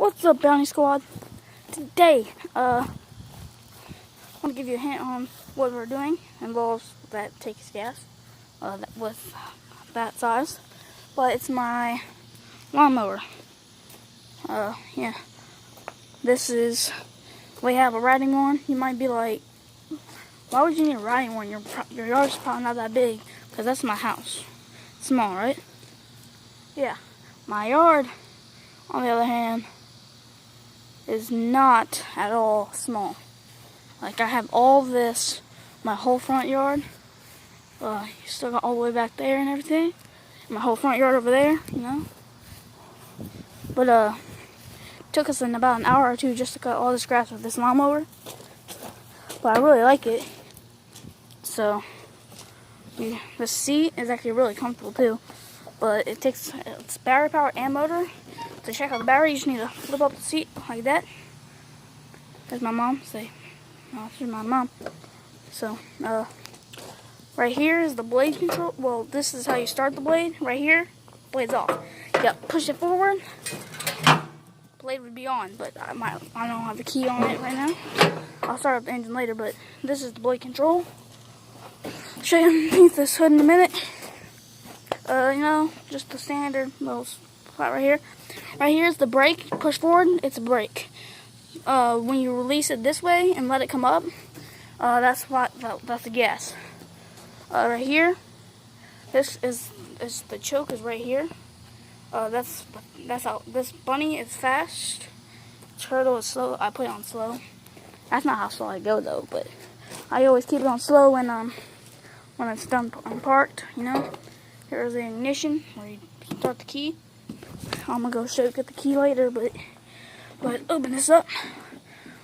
What's up, Bounty Squad? Today, I want to give you a hint on what we're doing. It involves that takes gas, with that size, but it's my lawnmower. Yeah, this is, we have a riding one. You might be like, why would you need a riding one? Your yard's probably not that big, because that's my house. Small, right? Yeah, my yard, on the other hand, is not at all small. Like, I have all this, my whole front yard. You still got all the way back there and everything. My whole front yard over there, you know. But it took us in about an hour or two just to cut all this grass with this lawnmower. But I really like it. So the seat is actually really comfortable too. But it's battery power and motor. To check out the battery, you just need to flip up the seat like that. There's my mom. Oh, this is my mom. So, right here is the blade control. Well, this is how you start the blade. Right here, blade's off. You got to push it forward. Blade would be on, but I don't have the key on it right now. I'll start up the engine later, but this is the blade control. I'll show you underneath this hood in a minute. You know, just the standard little spot right here. Right here is the brake. Push forward, it's a brake. When you release it this way and let it come up, that's the gas. Right here, this the choke is right here. That's how this bunny is fast. Turtle is slow. I put it on slow. That's not how slow I go though, but I always keep it on slow when it's done parked. You know. Here's the ignition where you start the key. I'm gonna go get the key later, but open this up.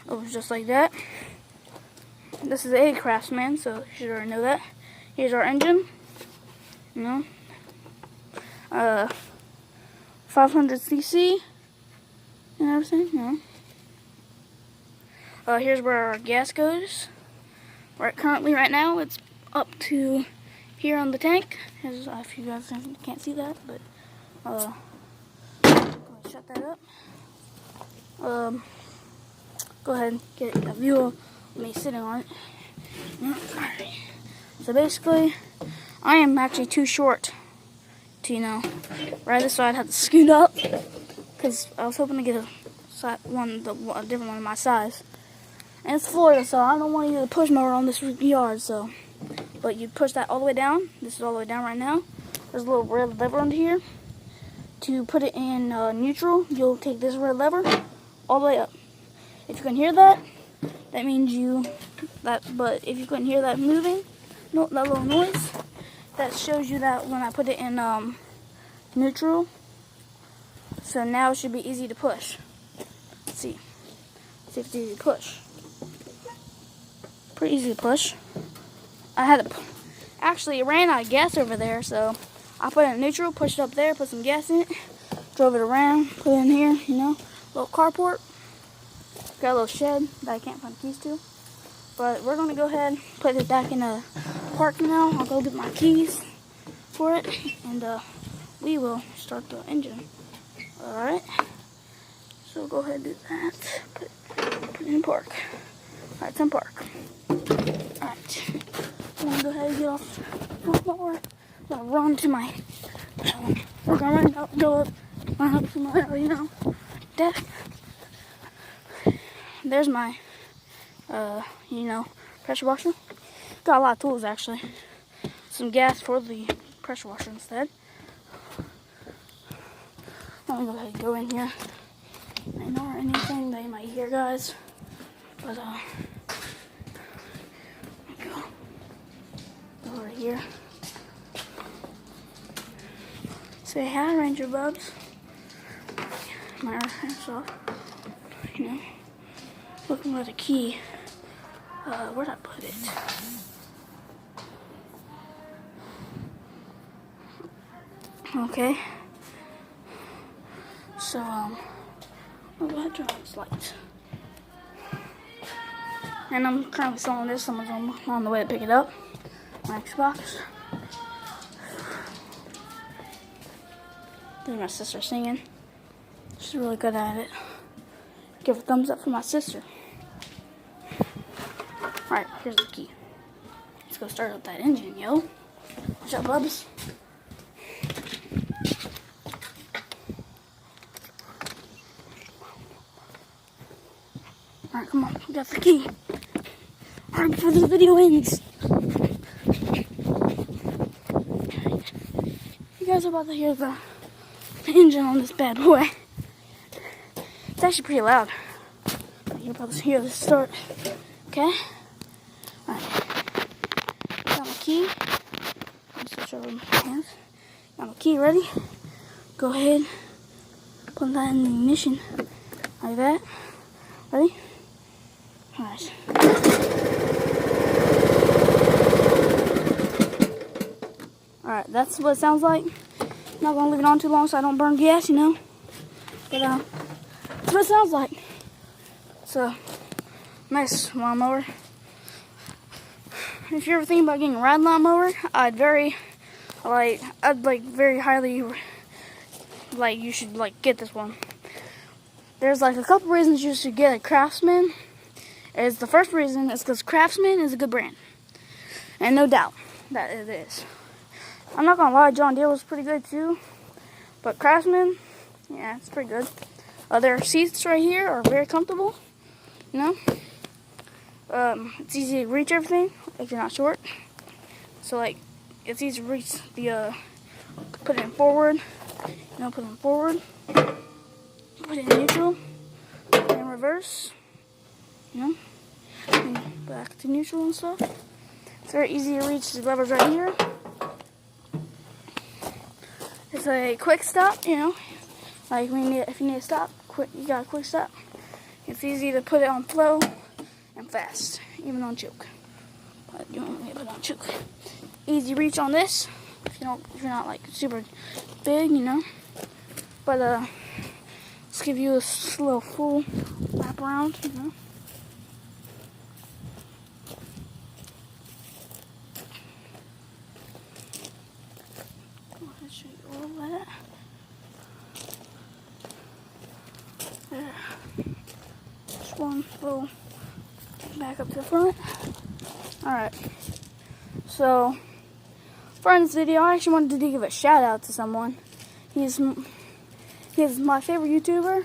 Opens just like that. This is a Craftsman, so you should already know that. Here's our engine. You know, 500cc and everything. You know. Here's where our gas goes. Currently, right now, it's up to here on the tank. If you guys can't see that, but go ahead and shut that up. Go ahead and get a view of me sitting on it. Alright. So basically, I am actually too short to, you know, ride this, so I'd have to scoot up, because I was hoping to get a different one of my size. And it's Florida, so I don't want to use a push mower on this yard, so. But you push that all the way down. This is all the way down right now. There's a little red lever under here. To put it in neutral, you'll take this red lever all the way up. If you can hear that, that means but if you couldn't hear that moving, that little noise, that shows you that when I put it in neutral. So now it should be easy to push. Let's see if it's easy to push. Pretty easy to push. Actually, it ran out of gas over there, so I put it in neutral, pushed it up there, put some gas in it, drove it around, put it in here, you know, little carport. Got a little shed that I can't find the keys to. But we're going to go ahead and put it back in the park now. I'll go get my keys for it, and we will start the engine. Alright. So go ahead and do that. Put it in park. Alright, it's in park. Alright. I'm going to go ahead and get off the floor. I'm going to run to my, we're going to run up to my, you know, desk. There's my, you know, pressure washer. Got a lot of tools, actually. Some gas for the pressure washer instead. I'm going to go ahead and go in here. I ignore anything that you might hear, guys. But, go over here. Say hi, Ranger Bubs. My hands off. You know. Looking for the key. Where'd I put it? Okay. So, I'll go ahead and turn on this light. And I'm currently selling this. Someone's on the way to pick it up. My Xbox. There's my sister singing. She's really good at it. Give a thumbs up for my sister. Alright, here's the key. Let's go start up that engine, yo. What's up, bubs? Alright, come on. We got the key. Alright, before this video ends. You guys are about to hear the engine on this bad boy. It's actually pretty loud. You're about to hear this start. Okay? Alright. Got my key. Let me switch over my hands. Got my key ready. Go ahead. Put that in the ignition. Like that. Ready? Alright. Alright, that's what it sounds like. I'm not gonna leave it on too long so I don't burn gas, you know. But that's what it sounds like. It's a nice lawnmower. If you're ever thinking about getting a ride lawnmower, I'd very highly you should get this one. There's a couple reasons you should get a Craftsman. The first reason is because Craftsman is a good brand, and no doubt that it is. I'm not gonna lie, John Deere was pretty good too, but Craftsman, yeah, it's pretty good. Their seats right here are very comfortable, you know. It's easy to reach everything if you're not short. So it's easy to reach the put it in forward, you know, put it in forward, put it in neutral, put it in reverse, you know, and back to neutral and stuff. It's very easy to reach the levers right here. It's a quick stop, you know, if you need to stop, you got a quick stop. It's easy to put it on flow and fast, even on choke. But you don't need to put it on choke. Easy reach on this if you're not super big, you know. But let's give you a little full wrap around, you know. Go ahead and show you all that. There. Just one little back up to the front. Alright. So, for this video, I actually wanted to give a shout out to someone. He's my favorite YouTuber.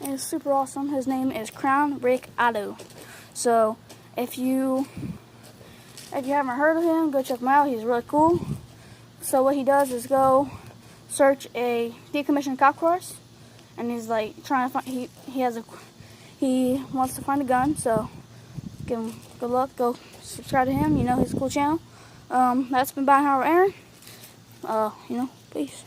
And he's super awesome. His name is Crown Rick Otto. So, if you haven't heard of him, go check him out. He's really cool. So what he does is go search a decommissioned cop cars, and he's trying to find. He wants to find a gun. So give him good luck. Go subscribe to him. You know, he's a cool channel. That's been by Aaron. You know, peace.